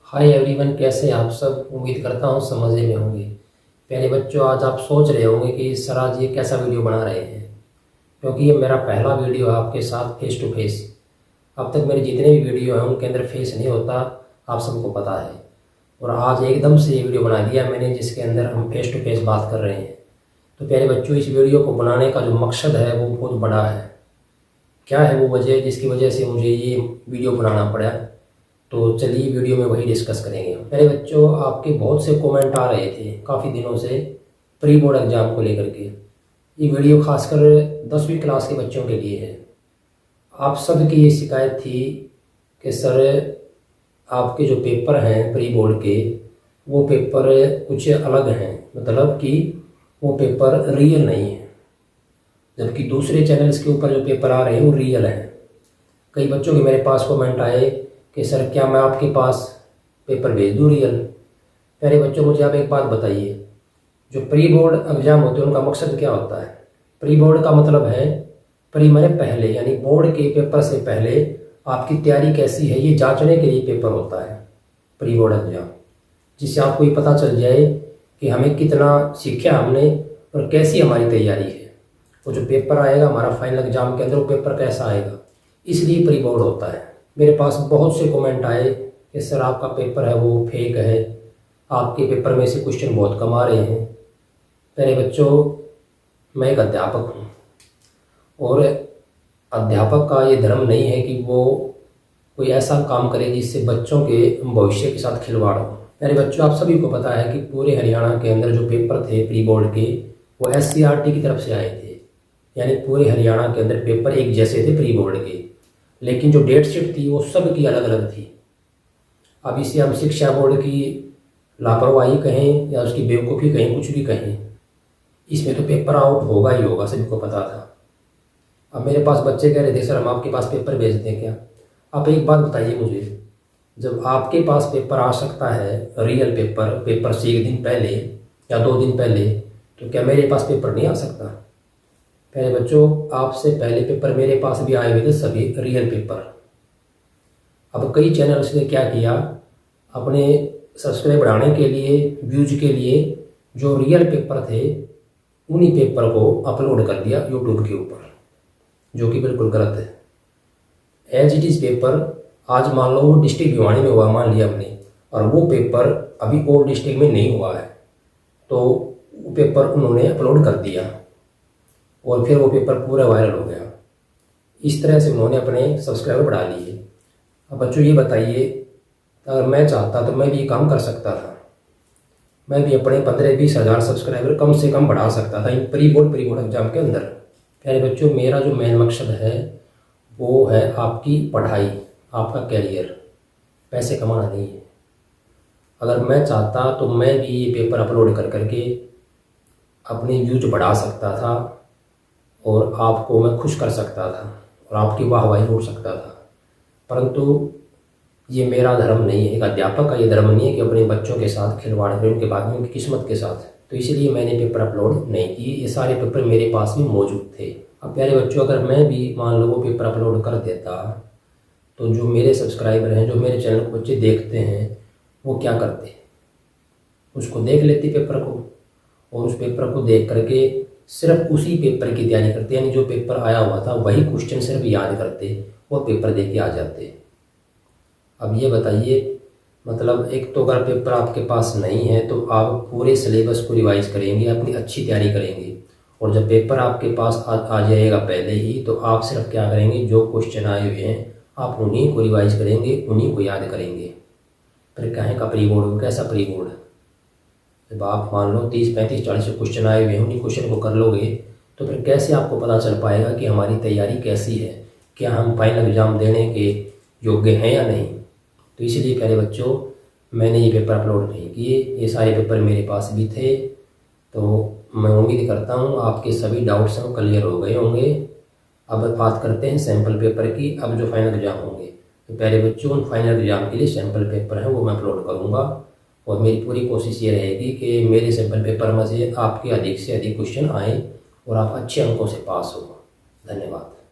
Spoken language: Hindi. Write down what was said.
हाय एवरीवन, कैसे हैं आप सब। उम्मीद करता हूँ सब मज़े में होंगे। प्यारे बच्चों, आज आप सोच रहे होंगे कि सर आज ये कैसा वीडियो बना रहे हैं, क्योंकि ये मेरा पहला वीडियो है आपके साथ फेस टू फेस। अब तक मेरे जितने भी वीडियो हैं उनके अंदर फेस नहीं होता, आप सबको पता है। और आज एकदम से ये वीडियो बना दिया मैंने जिसके अंदर हम फेस टू फेस बात कर रहे हैं। तो प्यारे बच्चों, इस वीडियो को बनाने का जो मकसद है वो बहुत बड़ा है। क्या है वो वजह जिसकी वजह से मुझे ये वीडियो बनाना पड़ा। तो चलिए वीडियो में वही डिस्कस करेंगे। मेरे बच्चों, आपके बहुत से कमेंट आ रहे थे काफ़ी दिनों से प्री बोर्ड एग्ज़ाम को लेकर के। ये वीडियो खासकर 10वीं क्लास के बच्चों के लिए है। आप सब की ये शिकायत थी कि सर आपके जो पेपर हैं प्री बोर्ड के, वो पेपर कुछ अलग हैं, मतलब कि वो पेपर रियल नहीं है, जबकि दूसरे चैनल्स के ऊपर जो पेपर आ रहे हैं वो रियल हैं। कई बच्चों के मेरे पास कमेंट आए कि सर क्या मैं आपके पास पेपर भेज दूँ रियल। प्यारे बच्चों, मुझे आप एक बात बताइए, जो प्री बोर्ड एग्ज़ाम होते हैं उनका मकसद क्या होता है। प्री बोर्ड का मतलब है, प्री मैंने पहले, यानी बोर्ड के पेपर से पहले आपकी तैयारी कैसी है ये जांचने के लिए पेपर होता है प्री बोर्ड एग्ज़ाम, जिससे आपको ये पता चल जाए कि हमें कितना सीखा हमने और कैसी हमारी तैयारी है। वो जो पेपर आएगा हमारा फाइनल एग्ज़ाम के अंदर, वो पेपर कैसा आएगा, इसलिए प्री बोर्ड होता है। मेरे पास बहुत से कमेंट आए कि सर आपका पेपर है वो फेक है, आपके पेपर में से क्वेश्चन बहुत कम आ रहे हैं। मेरे बच्चों, मैं एक अध्यापक हूँ और अध्यापक का ये धर्म नहीं है कि वो कोई ऐसा काम करे जिससे बच्चों के भविष्य के साथ खिलवाड़ हो। मेरे बच्चों, आप सभी को पता है कि पूरे हरियाणा के अंदर जो पेपर थे प्री बोर्ड के, वो SCERT की तरफ से आए थे, यानी पूरे हरियाणा के अंदर पेपर एक जैसे थे प्री बोर्ड के, लेकिन जो डेट शीट थी वो सब की अलग अलग थी। अब इसे हम शिक्षा बोर्ड की लापरवाही कहें या उसकी बेवकूफ़ी कहें, कुछ भी कहें, इसमें तो पेपर आउट होगा ही होगा, सभी को पता था। अब मेरे पास बच्चे कह रहे थे सर हम आपके पास पेपर भेज दें क्या। आप एक बात बताइए मुझे, जब आपके पास पेपर आ सकता है रियल पेपर से एक दिन पहले या 2 दिन पहले, तो क्या मेरे पास पेपर नहीं आ सकता। पहले बच्चों, आपसे पहले पेपर मेरे पास भी आए हुए थे सभी रियल पेपर। अब कई चैनल्स ने क्या किया, अपने सब्सक्राइब बढ़ाने के लिए, व्यूज के लिए, जो रियल पेपर थे उन्हीं पेपर को अपलोड कर दिया यूट्यूब के ऊपर, जो कि बिल्कुल गलत है। एज इट इज़ पेपर आज मान लो वो डिस्ट्रिक्ट भिवानी में हुआ, मान लिया हमने, और वो पेपर अभी और डिस्ट्रिक्ट में नहीं हुआ है, तो वो पेपर उन्होंने अपलोड कर दिया और फिर वो पेपर पूरा वायरल हो गया। इस तरह से उन्होंने अपने सब्सक्राइबर बढ़ा लिए। अब बच्चों ये बताइए, अगर मैं चाहता तो मैं भी ये काम कर सकता था, मैं भी अपने 15-20 हज़ार सब्सक्राइबर कम से कम बढ़ा सकता था इन प्री बोर्ड एग्जाम के अंदर। प्यारे बच्चों, मेरा जो मेन मकसद है वो है आपकी पढ़ाई, आपका कैरियर, पैसे कमाना नहीं है। अगर मैं चाहता तो मैं भी ये पेपर अपलोड कर करके अपनी व्यूज बढ़ा सकता था और आपको मैं खुश कर सकता था और आपकी वाहवाही लूट सकता था, परंतु ये मेरा धर्म नहीं है। एक अध्यापक का ये धर्म नहीं है कि अपने बच्चों के साथ खिलवाड़ करें, उनके बाद में उनकी किस्मत के साथ। तो इसलिए मैंने पेपर अपलोड नहीं किए, ये सारे पेपर मेरे पास में मौजूद थे। अब प्यारे बच्चों, अगर मैं भी मान लो वो पेपर अपलोड कर देता, तो जो मेरे सब्सक्राइबर हैं, जो मेरे चैनल को बच्चे देखते हैं, वो क्या करते, उसको देख लेते पेपर को, और उस पेपर को देख करके सिर्फ उसी पेपर की तैयारी करते, यानी जो पेपर आया हुआ था वही क्वेश्चन सिर्फ याद करते और पेपर दे के आ जाते। अब ये बताइए, मतलब एक तो अगर पेपर आपके पास नहीं है तो आप पूरे सिलेबस को रिवाइज करेंगे, अपनी अच्छी तैयारी करेंगे, और जब पेपर आपके पास आ जाएगा पहले ही, तो आप सिर्फ क्या करेंगे, जो क्वेश्चन आए हुए हैं आप उन्हीं को रिवाइज करेंगे, उन्हीं को याद करेंगे। फिर कहें का प्री बोर्ड, कैसा प्री बोर्ड। जब आप मान लो 30, 35, 40 क्वेश्चन आए हुए हैं, उन्हीं क्वेश्चन को कर लोगे, तो फिर कैसे आपको पता चल पाएगा कि हमारी तैयारी कैसी है, क्या हम फाइनल एग्ज़ाम देने के योग्य हैं या नहीं। तो इसलिए प्यारे बच्चों, मैंने ये पेपर अपलोड नहीं किए, ये सारे पेपर मेरे पास भी थे। तो मैं उम्मीद करता हूँ आपके सभी डाउट्स हैं क्लियर हो गए होंगे। अब बात करते हैं सैम्पल पेपर की। अब जो फाइनल एग्ज़ाम होंगे, तो प्यारे बच्चों, उन फाइनल एग्ज़ाम के लिए सैम्पल पेपर हैं वो मैं अपलोड करूँगा, और मेरी पूरी कोशिश ये रहेगी कि मेरे सैम्पल पेपर में से आपके अधिक से अधिक क्वेश्चन आए और आप अच्छे अंकों से पास हो। धन्यवाद।